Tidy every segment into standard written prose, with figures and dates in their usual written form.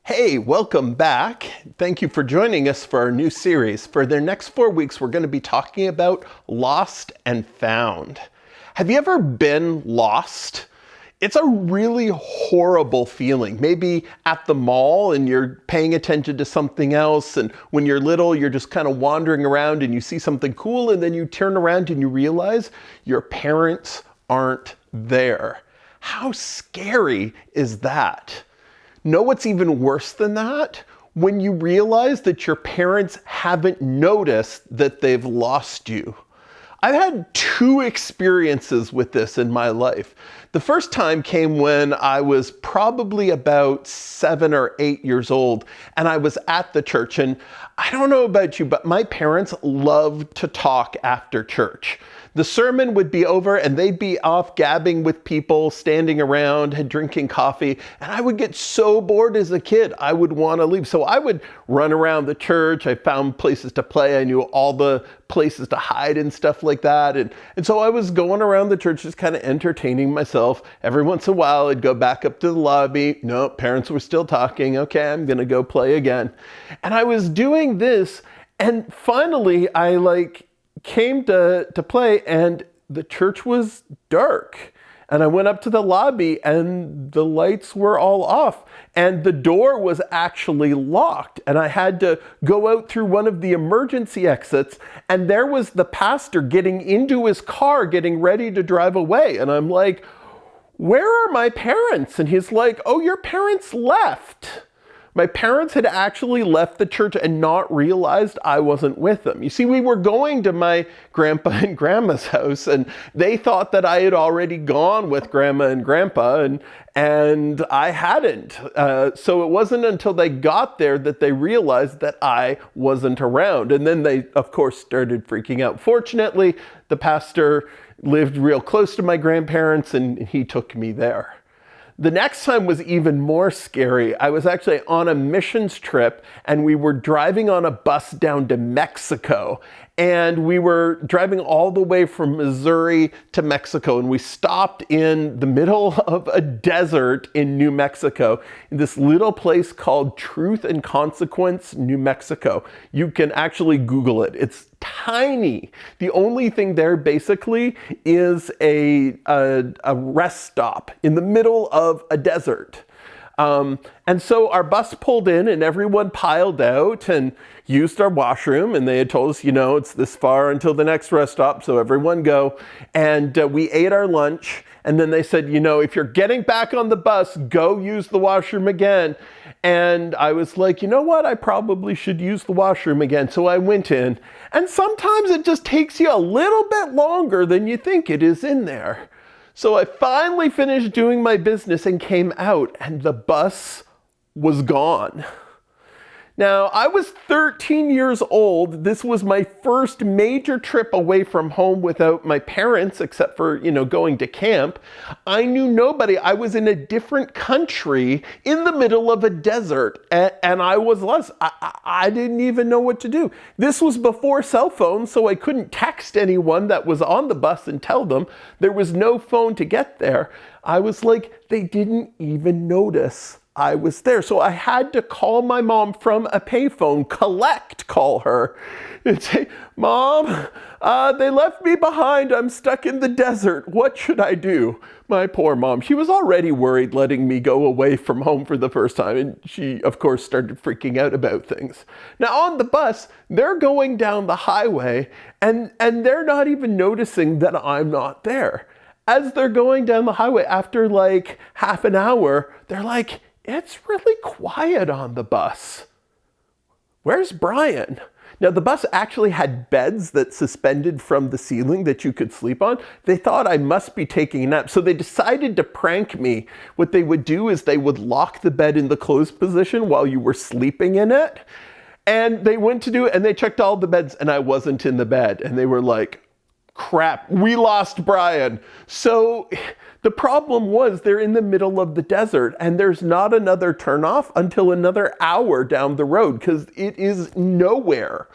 Hey, welcome back. Thank you for joining us for our new series. For the next 4 weeks, we're going to be talking about lost and found. Have you ever been lost? It's a really horrible feeling. Maybe at the mall and you're paying attention to something else, and when you're little, you're just kind of wandering around and you see something cool, and then you turn around and you realize your parents aren't there. How scary is that? Know what's even worse than that? When you realize that your parents haven't noticed that they've lost you. I've had 2 experiences with this in my life. The first time came when I was probably about 7 or 8 years old, and I was at the church. And I don't know about you, but my parents loved to talk after church. The sermon would be over and they'd be off gabbing with people, standing around and drinking coffee. And I would get so bored as a kid, I would want to leave. So I would run around the church. I found places to play. I knew all the places to hide and stuff like that. And so I was going around the church just kind of entertaining myself. Every once in a while, I'd go back up to the lobby. No, parents were still talking. Okay, I'm going to go play again. And I was doing this. And finally, I came to play, and the church was dark. And I went up to the lobby and the lights were all off, and the door was actually locked. And I had to go out through one of the emergency exits, and there was the pastor getting into his car, getting ready to drive away. And I'm like, where are my parents? And he's like, oh, your parents left. My parents had actually left the church and not realized I wasn't with them. You see, we were going to my grandpa and grandma's house, and they thought that I had already gone with grandma and grandpa, and I hadn't. So it wasn't until they got there that they realized that I wasn't around. And then they, of course, started freaking out. Fortunately, the pastor lived real close to my grandparents, and he took me there. The next time was even more scary. I was actually on a missions trip, and we were driving on a bus down to Mexico. And we were driving all the way from Missouri to Mexico, and we stopped in the middle of a desert in New Mexico, in this little place called Truth and Consequence, New Mexico. You can actually Google it. It's tiny. The only thing there basically is a rest stop in the middle of a desert. And so our bus pulled in and everyone piled out and used our washroom, and they had told us, it's this far until the next rest stop, so everyone go. And we ate our lunch, and then they said, if you're getting back on the bus, go use the washroom again. And I was like, you know what? I probably should use the washroom again. So I went in, and sometimes it just takes you a little bit longer than you think it is in there. So I finally finished doing my business and came out, and the bus was gone. Now, I was 13 years old. This was my first major trip away from home without my parents, except for, going to camp. I knew nobody. I was in a different country in the middle of a desert, and I was lost. I didn't even know what to do. This was before cell phones, so I couldn't text anyone that was on the bus and tell them. There was no phone to get there. I was like, they didn't even notice I was there. So I had to call my mom from a payphone, call her, and say, Mom, they left me behind. I'm stuck in the desert. What should I do? My poor mom. She was already worried letting me go away from home for the first time. And she, of course, started freaking out about things. Now on the bus, they're going down the highway, and they're not even noticing that I'm not there. As they're going down the highway, after half an hour, they're like, it's really quiet on the bus. Where's Brian? Now, the bus actually had beds that suspended from the ceiling that you could sleep on. They thought I must be taking a nap, so they decided to prank me. What they would do is they would lock the bed in the closed position while you were sleeping in it. And they went to do it, and they checked all the beds, and I wasn't in the bed. And they were like, crap, we lost Brian. So the problem was they're in the middle of the desert, and there's not another turnoff until another hour down the road because it is nowhere.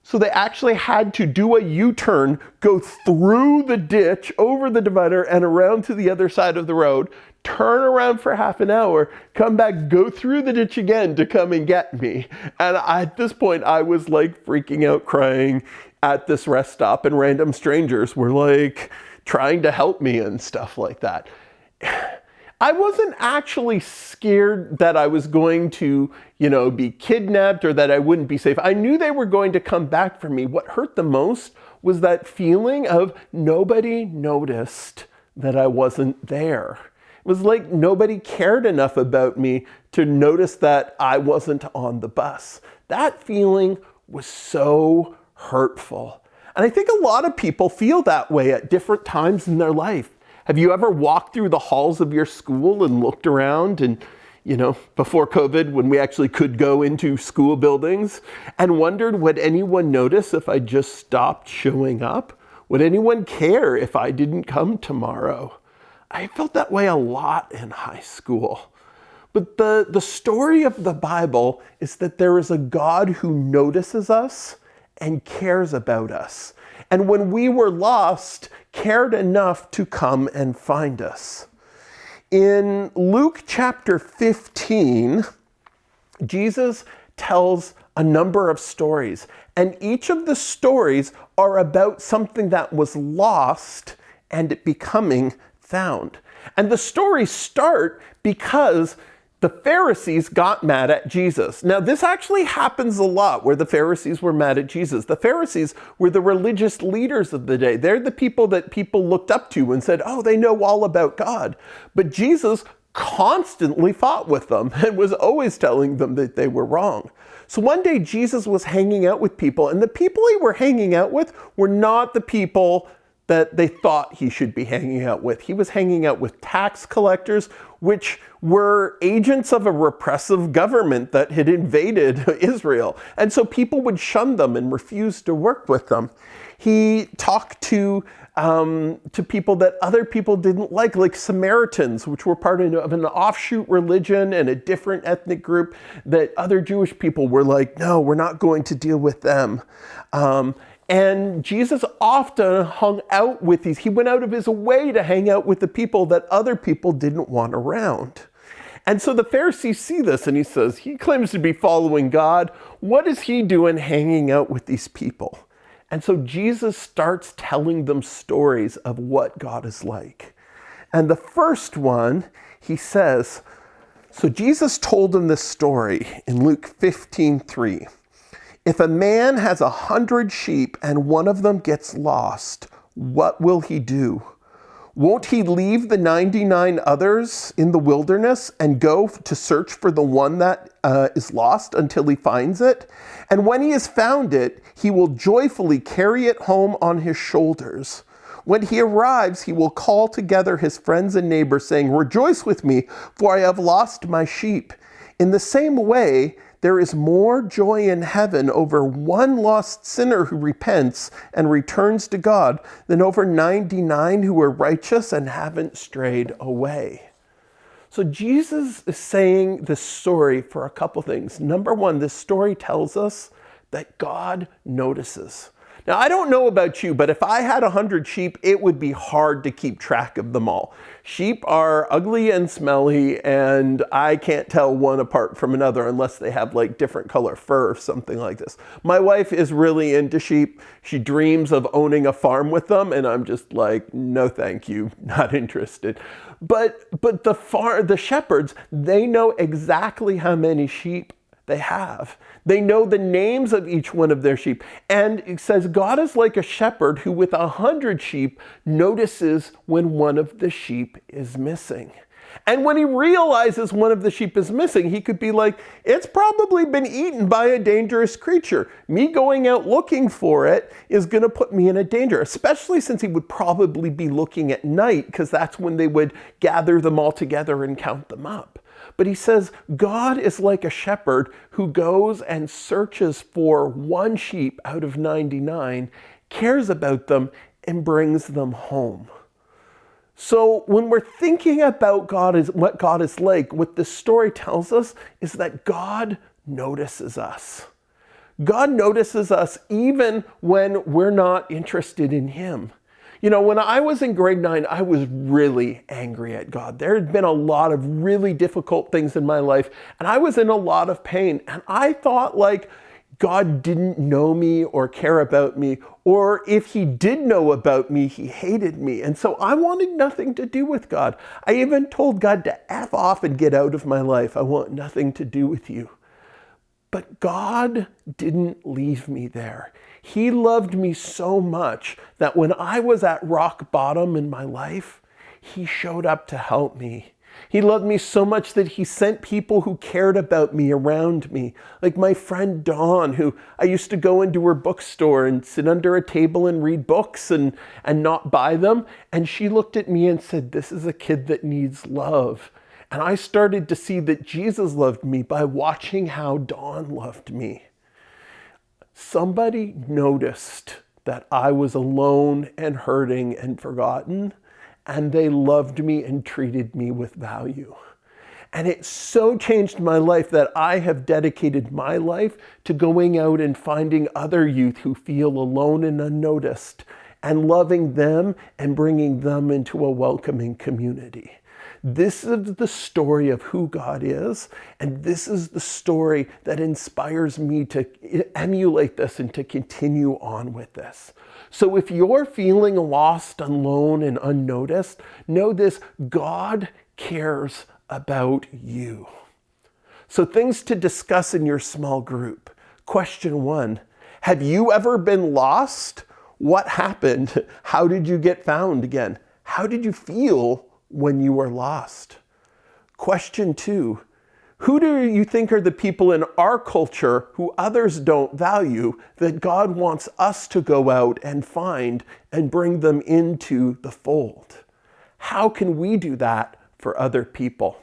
So they actually had to do a U-turn, go through the ditch, over the divider, and around to the other side of the road, turn around for half an hour, come back, go through the ditch again to come and get me. And at this point, I was like freaking out, crying at this rest stop, and random strangers were like trying to help me and stuff like that. I wasn't actually scared that I was going to, be kidnapped or that I wouldn't be safe. I knew they were going to come back for me. What hurt the most was that feeling of nobody noticed that I wasn't there. It was like nobody cared enough about me to notice that I wasn't on the bus. That feeling was so hurtful. And I think a lot of people feel that way at different times in their life. Have you ever walked through the halls of your school and looked around and, before COVID, when we actually could go into school buildings, and wondered, would anyone notice if I just stopped showing up? Would anyone care if I didn't come tomorrow? I felt that way a lot in high school. But the story of the Bible is that there is a God who notices us and cares about us. And when we were lost, cared enough to come and find us. In Luke chapter 15, Jesus tells a number of stories, and each of the stories are about something that was lost and it becoming found. And the stories start because the Pharisees got mad at Jesus. Now, this actually happens a lot where the Pharisees were mad at Jesus. The Pharisees were the religious leaders of the day. They're the people that people looked up to and said, oh, they know all about God. But Jesus constantly fought with them and was always telling them that they were wrong. So one day Jesus was hanging out with people, and the people he were hanging out with were not the people that they thought he should be hanging out with. He was hanging out with tax collectors, which were agents of a repressive government that had invaded Israel. And so people would shun them and refuse to work with them. He talked to people that other people didn't like Samaritans, which were part of an offshoot religion and a different ethnic group that other Jewish people were like, no, we're not going to deal with them. And Jesus often hung out with these. He went out of his way to hang out with the people that other people didn't want around. And so the Pharisees see this, and he says, he claims to be following God. What is he doing hanging out with these people? And so Jesus starts telling them stories of what God is like. And the first one, he says, so Jesus told them this story in Luke 15:3. If a man has 100 sheep and one of them gets lost, what will he do? Won't he leave the 99 others in the wilderness and go to search for the one that is lost until he finds it? And when he has found it, he will joyfully carry it home on his shoulders. When he arrives, he will call together his friends and neighbors, saying, rejoice with me, for I have lost my sheep. In the same way, there is more joy in heaven over one lost sinner who repents and returns to God than over 99 who are righteous and haven't strayed away. So Jesus is saying this story for a couple things. Number one, this story tells us that God notices. Now, I don't know about you, but if I had 100 sheep, it would be hard to keep track of them all. Sheep are ugly and smelly, and I can't tell one apart from another unless they have like different color fur or something like this. My wife is really into sheep. She dreams of owning a farm with them, and I'm just like, no thank you, not interested. But the shepherds, they know exactly how many sheep they have. They know the names of each one of their sheep. And it says God is like a shepherd who with 100 sheep notices when one of the sheep is missing. And when he realizes one of the sheep is missing, he could be like, it's probably been eaten by a dangerous creature. Me going out looking for it is going to put me in a danger, especially since he would probably be looking at night, because that's when they would gather them all together and count them up. But he says, God is like a shepherd who goes and searches for one sheep out of 99, cares about them, and brings them home. So when we're thinking about what God is like, what this story tells us is that God notices us. God notices us even when we're not interested in him. You know, when I was in grade 9, I was really angry at God. There had been a lot of really difficult things in my life, and I was in a lot of pain. And I thought like God didn't know me or care about me, or if he did know about me, he hated me. And so I wanted nothing to do with God. I even told God to F off and get out of my life. I want nothing to do with you. But God didn't leave me there. He loved me so much that when I was at rock bottom in my life, he showed up to help me. He loved me so much that he sent people who cared about me around me, like my friend Dawn, who I used to go into her bookstore and sit under a table and read books and not buy them. And she looked at me and said, "This is a kid that needs love." And I started to see that Jesus loved me by watching how Dawn loved me. Somebody noticed that I was alone and hurting and forgotten, and they loved me and treated me with value. And it so changed my life that I have dedicated my life to going out and finding other youth who feel alone and unnoticed, and loving them and bringing them into a welcoming community. This is the story of who God is, and this is the story that inspires me to emulate this and to continue on with this. So if you're feeling lost, alone, and unnoticed, know this: God cares about you. So things to discuss in your small group. Question 1, have you ever been lost? What happened? How did you get found again? How did you feel when you were lost? Question 2, who do you think are the people in our culture who others don't value that God wants us to go out and find and bring them into the fold? How can we do that for other people?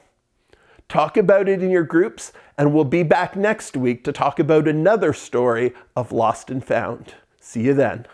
Talk about it in your groups, and we'll be back next week to talk about another story of lost and found. See you then.